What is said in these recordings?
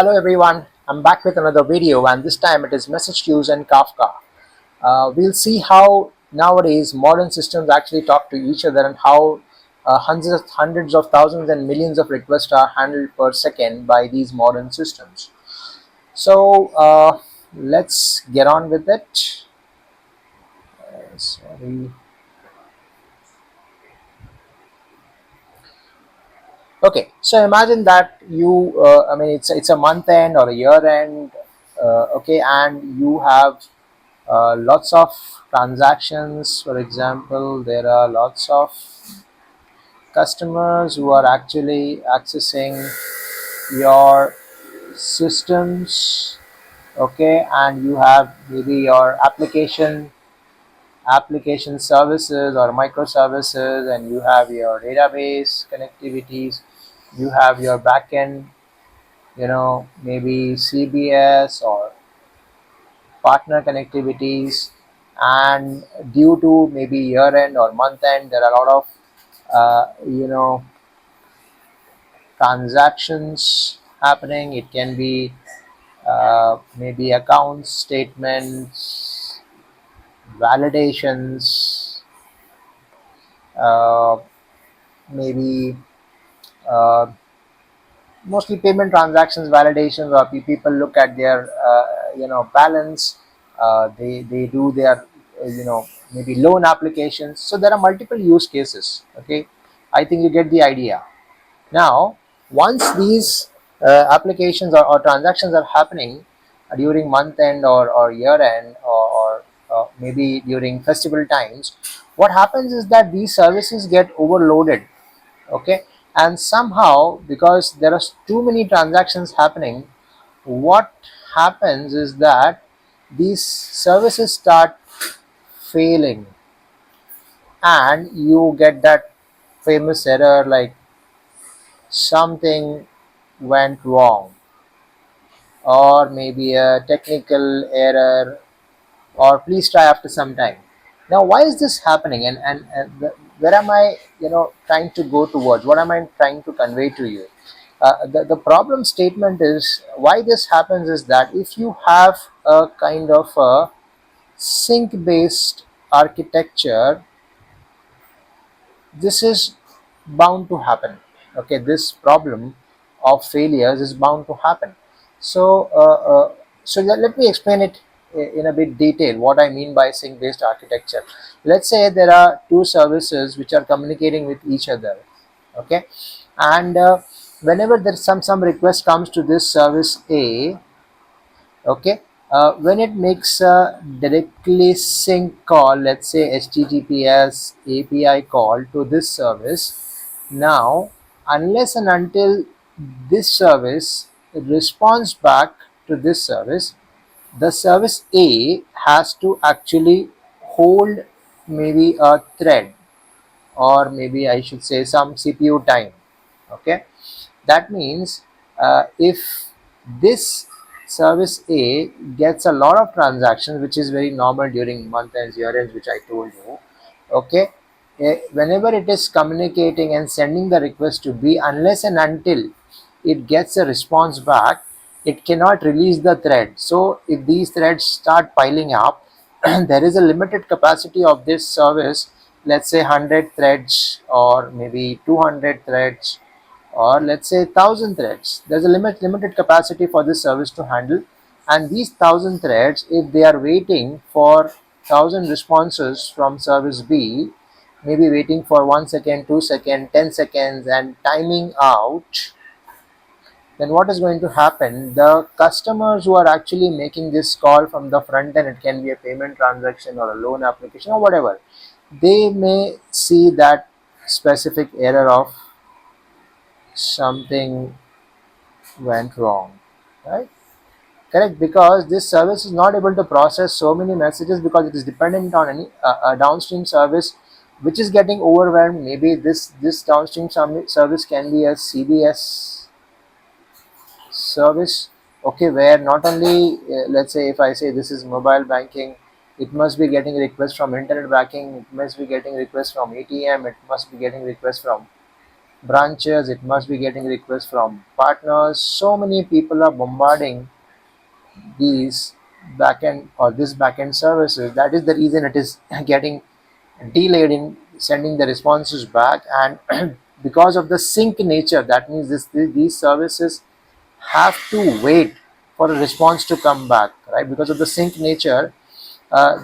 Hello everyone, I'm back with another video and this time it is message queues and Kafka. We'll see how nowadays modern systems actually talk to each other and how hundreds of thousands and millions of requests are handled per second by these modern systems. So let's get on with it. Sorry. Okay, so imagine that I mean, it's a month end or a year end, okay, and you have lots of transactions. For example, there are lots of customers who are actually accessing your systems, okay, and you have maybe your application services or microservices, and you have your database connectivities, you have your backend, maybe CBS or partner connectivities, and due to maybe year end or month end, there are a lot of uh, you know transactions happening. It can be maybe accounts statements, validations, uh, maybe uh, mostly payment transactions, validations, or people look at their balance. They do their maybe loan applications. So there are multiple use cases. Okay, I think you get the idea. Now, once these applications or transactions are happening during month end or year end, or maybe during festival times, what happens is that these services get overloaded. Okay, and somehow, because there are too many transactions happening, what happens is that these services start failing, and you get that famous error like something went wrong, or maybe a technical error, or please try after some time. Now, why is this happening, and where am I trying to go towards? What am I trying to convey to you? The problem statement is, why this happens is that if you have a kind of a sync based architecture, this is bound to happen. Okay, this problem of failures is bound to happen. So let me explain it in a bit detail what I mean by sync based architecture. Let's say there are two services which are communicating with each other. Okay, and whenever there's some request comes to this service A, okay, when it makes a directly sync call, let's say HTTPS API call to this service, now unless and until this service responds back to this service, the service A has to actually hold maybe a thread, or maybe I should say some CPU time. Okay, that means if this service A gets a lot of transactions, which is very normal during month ends, year ends, which I told you. Okay, whenever it is communicating and sending the request to B, unless and until it gets a response back, it cannot release the thread. So if these threads start piling up, there is a limited capacity of this service, let's say 100 threads, or maybe 200 threads, or let's say 1000 threads. There's a limited capacity for this service to handle, and these 1000 threads, if they are waiting for 1000 responses from service B, maybe waiting for 1 second, 2 second, 10 seconds, and timing out, then what is going to happen? The customers who are actually making this call from the front end, it can be a payment transaction or a loan application or whatever, they may see that specific error of something went wrong, right? Correct, because this service is not able to process so many messages because it is dependent on any a downstream service which is getting overwhelmed. Maybe this downstream service can be a CBS service, okay, where not only let's say if I say this is mobile banking, it must be getting requests from internet banking, it must be getting requests from ATM, it must be getting requests from branches, it must be getting requests from partners. So many people are bombarding these backend or this backend services. That is the reason it is getting delayed in sending the responses back. And because of the sync nature, that means these services have to wait for a response to come back, right? Because of the sync nature,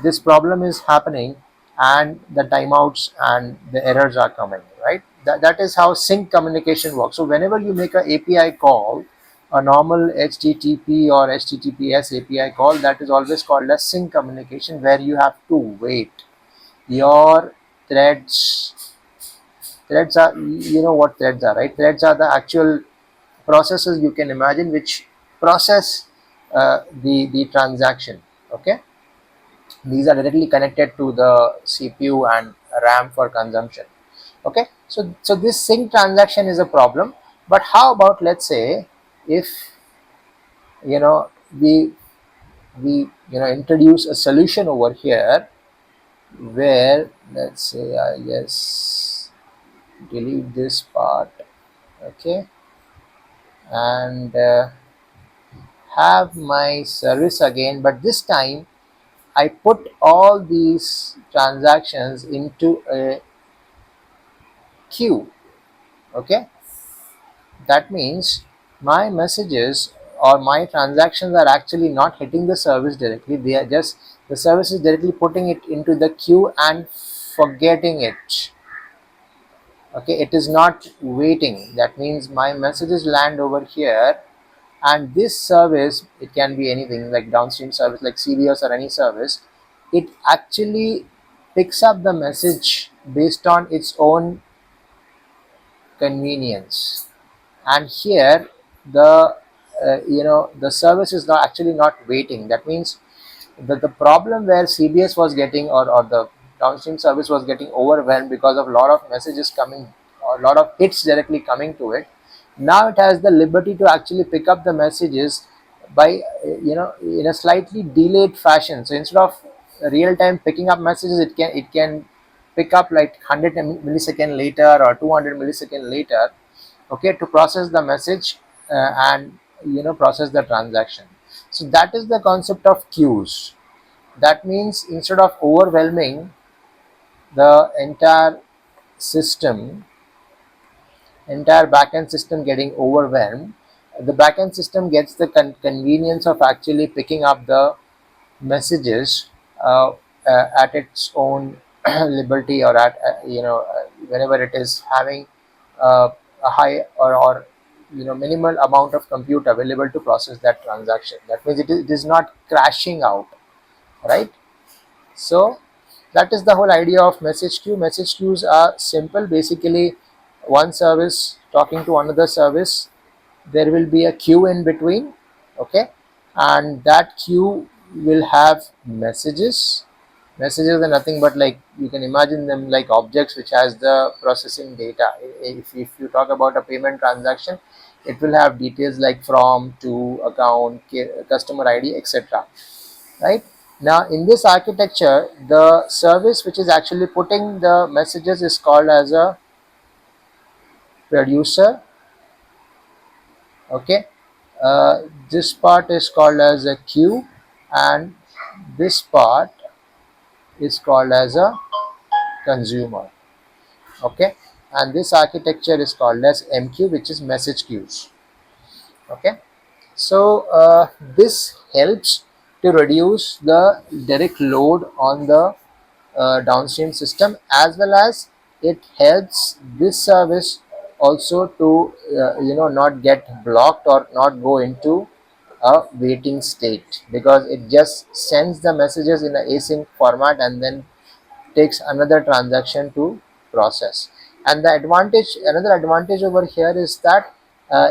this problem is happening, and the timeouts and the errors are coming, right? That is how sync communication works. So whenever you make a API call, a normal HTTP or HTTPS API call, that is always called as sync communication, where you have to wait. Your threads are, you know what threads are, right? Threads are the actual processes you can imagine which process the transaction. Okay, these are directly connected to the CPU and RAM for consumption. Okay, so this sync transaction is a problem. But how about, let's say, if you know we introduce a solution over here, where, let's say, I just delete this part. Okay, and have my service again, but this time I put all these transactions into a queue. Okay, that means my messages or my transactions are actually not hitting the service directly. They are just, the service is directly putting it into the queue and forgetting it. Okay, it is not waiting. That means my messages land over here, and this service, it can be anything like downstream service like CVS or any service, it actually picks up the message based on its own convenience. And here the the service is not actually not waiting. That means the problem where CBS was getting, or the downstream service was getting overwhelmed because of a lot of messages coming, or a lot of hits directly coming to it. Now it has the liberty to actually pick up the messages by in a slightly delayed fashion. So instead of real time picking up messages, it can pick up like 100 millisecond later or 200 millisecond later, okay, to process the message and process the transaction. So that is the concept of queues. That means instead of overwhelming the system entire backend system getting overwhelmed, the backend system gets the convenience of actually picking up the messages at its own liberty, or at whenever it is having a high or minimal amount of compute available to process that transaction. That means it is not crashing out, right? So that is the whole idea of message queue. Message queues are simple. Basically, one service talking to another service, there will be a queue in between. Okay, and that queue will have messages. Messages are nothing but, like, you can imagine them like objects which has the processing data. If you talk about a payment transaction, it will have details like from, to, account, customer ID, etc. Right? Now in this architecture, the service which is actually putting the messages is called as a producer. Okay, this part is called as a queue, and this part is called as a consumer. Okay, and this architecture is called as MQ, which is message queues. Okay, so this helps to reduce the direct load on the downstream system, as well as it helps this service also to not get blocked or not go into a waiting state, because it just sends the messages in a async format and then takes another transaction to process. And another advantage over here is that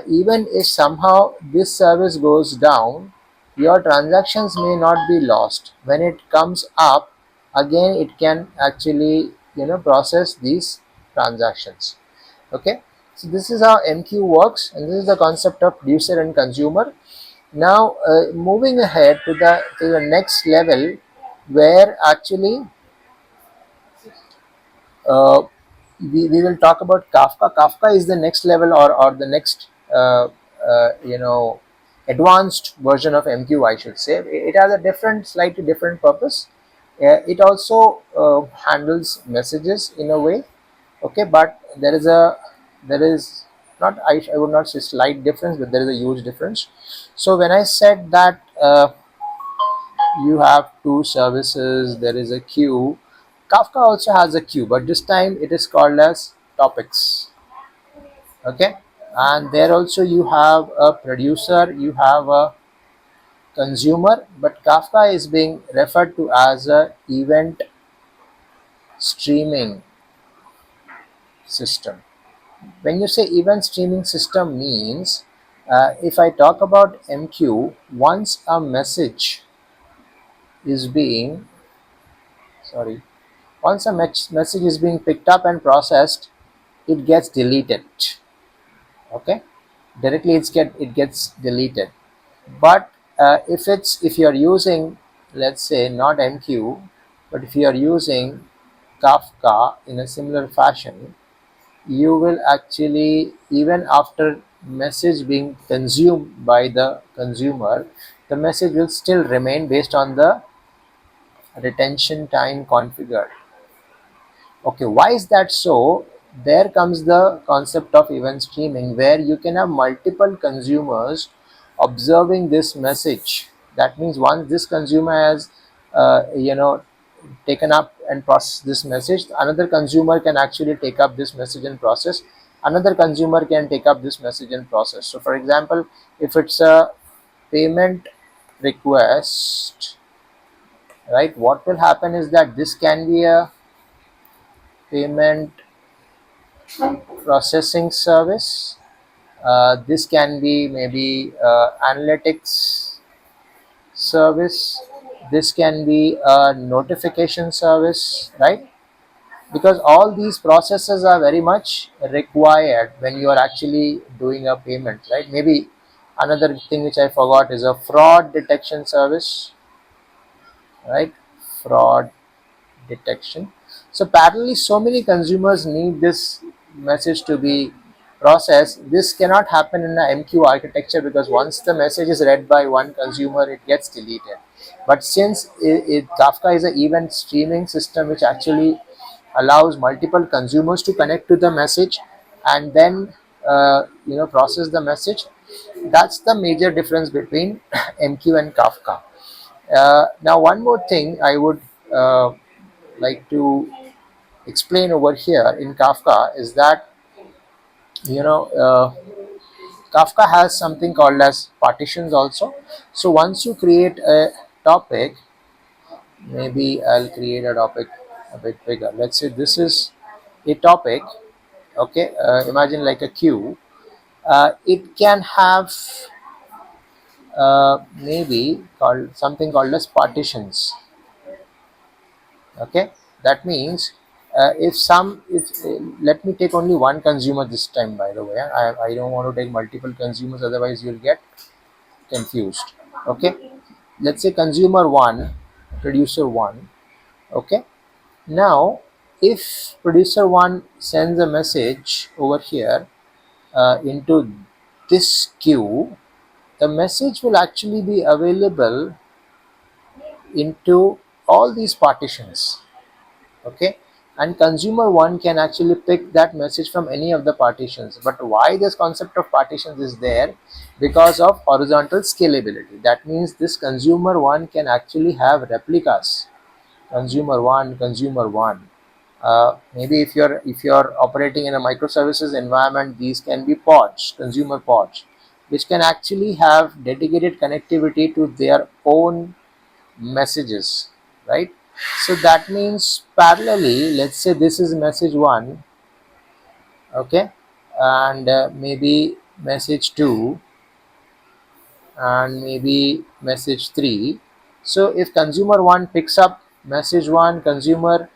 even if somehow this service goes down, your transactions may not be lost. When it comes up again, it can actually process these transactions. Okay, so this is how MQ works, and this is the concept of producer and consumer. Now moving ahead to the next level, where actually uh, we will talk about Kafka. Kafka is the next level, or the next you know, advanced version of MQ, I should say. It has a different, slightly different purpose. It also handles messages in a way. Okay, but there is not, I would not say slight difference, but there is a huge difference. So when I said that you have two services, there is a queue. Kafka also has a queue, but this time it is called as topics. Okay, and there also you have a producer, you have a consumer, but Kafka is being referred to as a event streaming system. When you say event streaming system means, if I talk about MQ, once a message is being, sorry, once a message is being picked up and processed, it gets deleted. Okay, directly it gets deleted. But if you're using, let's say, not MQ, but if you are using Kafka in a similar fashion, you will actually, even after message being consumed by the consumer, the message will still remain based on the retention time configured. Okay, why is that so? There comes the concept of event streaming, where you can have multiple consumers observing this message. That means once this consumer has, you know, taken up and process this message, another consumer can actually take up this message and process. Another consumer can take up this message and process. So, for example, if it's a payment request, right? What will happen is that this can be a payment processing service. This can be maybe analytics service. This can be a notification service, right? Because all these processes are very much required when you are actually doing a payment, right? Maybe another thing which I forgot is a fraud detection service, right? Fraud detection. So parallelly, so many consumers need this message to be processed. This cannot happen in a MQ architecture, because once the message is read by one consumer, it gets deleted. But since Kafka is an event streaming system which actually allows multiple consumers to connect to the message and then process the message, that's the major difference between MQ and Kafka. Now, one more thing I would like to explain over here in Kafka is that, you know uh, Kafka has something called as partitions also. So once you create a topic, maybe I'll create a topic a bit bigger. Let's say this is a topic. Okay, imagine like a queue. It can have maybe called something called as partitions. Okay, that means if let me take only one consumer this time, by the way. I don't want to take multiple consumers, otherwise you'll get confused. Okay, let's say consumer 1, producer 1. Okay, now if producer 1 sends a message over here into this queue, the message will actually be available into all these partitions. Okay, and consumer 1 can actually pick that message from any of the partitions. But why this concept of partitions is there? Because of horizontal scalability. That means this consumer 1 can actually have replicas. Consumer 1, consumer 1. Maybe if you're operating in a microservices environment, these can be pods, consumer pods, which can actually have dedicated connectivity to their own messages, right? So that means parallelly, let's say this is message 1. Okay, and maybe message 2, and maybe message 3. So if consumer 1 picks up message 1, consumer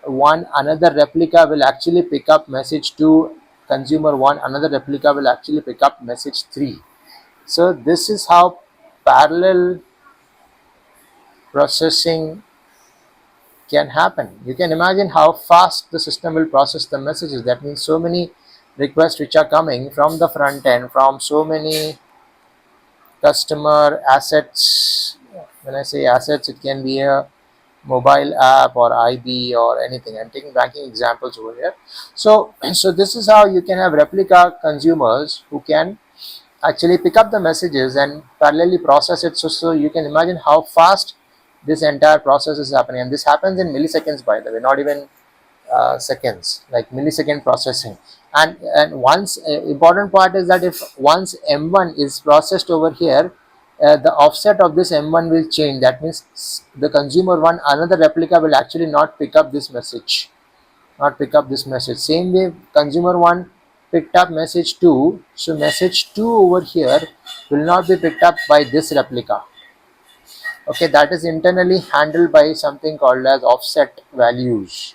1 another replica will actually pick up message 2, consumer 1 another replica will actually pick up message 3. So this is how parallel processing can happen. You can imagine how fast the system will process the messages. That means so many requests which are coming from the front end, from so many customer assets. When I say assets, it can be a mobile app or IB or anything. I'm taking banking examples over here. So this is how you can have replica consumers who can actually pick up the messages and parallelly process it. So you can imagine how fast this entire process is happening, and this happens in milliseconds, by the way, not even seconds, like millisecond processing. And once important part is that if once M1 is processed over here, the offset of this M1 will change. That means the consumer one, another replica, will actually not pick up this message, same way consumer one picked up message 2, so message 2 over here will not be picked up by this replica. Okay, that is internally handled by something called as offset values.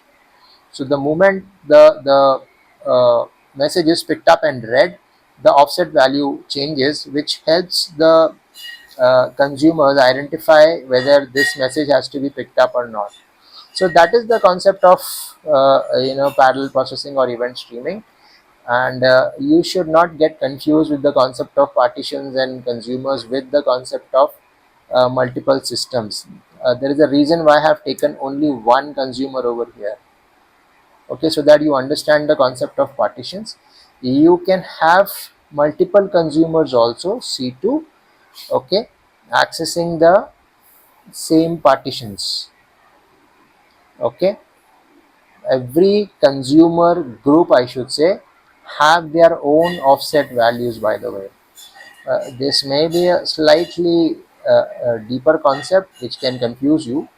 So the moment the message is picked up and read, the offset value changes, which helps the consumers identify whether this message has to be picked up or not. So that is the concept of parallel processing or event streaming. And you should not get confused with the concept of partitions and consumers with the concept of multiple systems. There is a reason why I have taken only one consumer over here. Okay, so that you understand the concept of partitions. You can have multiple consumers also, C2, okay, accessing the same partitions. Okay, every consumer group, I should say, have their own offset values, by the way. This may be a slightly deeper concept which can confuse you,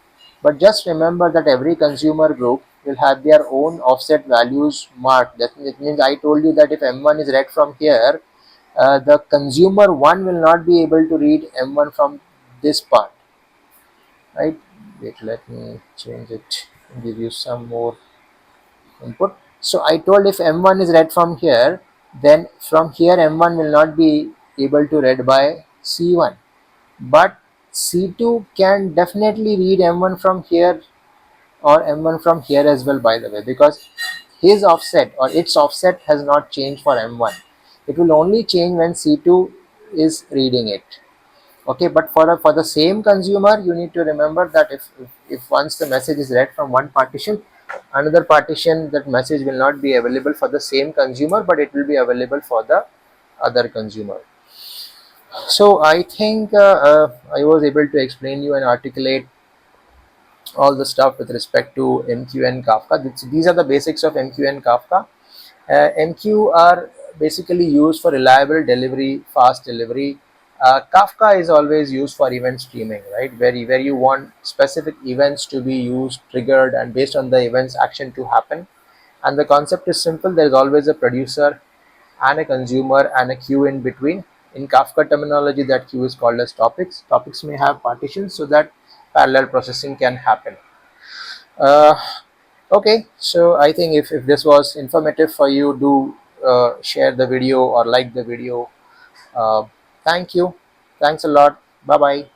but just remember that every consumer group will have their own offset values marked. That it means I told you that if M1 is read from here, the consumer 1 will not be able to read M1 from this part, right? Wait, let me change it and give you some more input. So I told if M1 is read from here, then from here M1 will not be able to read by C1, but C2 can definitely read M1 from here or M1 from here as well, by the way, because his offset or its offset has not changed for M1. It will only change when C2 is reading it. Okay, but for the same consumer, you need to remember that if once the message is read from one partition, another partition, that message will not be available for the same consumer, but it will be available for the other consumer. So I think I was able to explain you and articulate all the stuff with respect to MQ and Kafka. These are the basics of MQ and Kafka. MQ are basically used for reliable delivery, fast delivery. Kafka is always used for event streaming, right? Where you want specific events to be used, triggered, and based on the events action to happen. And the concept is simple. There is always a producer and a consumer and a queue in between. In Kafka terminology, that queue is called as topics. Topics may have partitions so that parallel processing can happen. Uh, okay, so I think if this was informative for you, do share the video or like the video. uh, Thank you, thanks a lot, bye bye.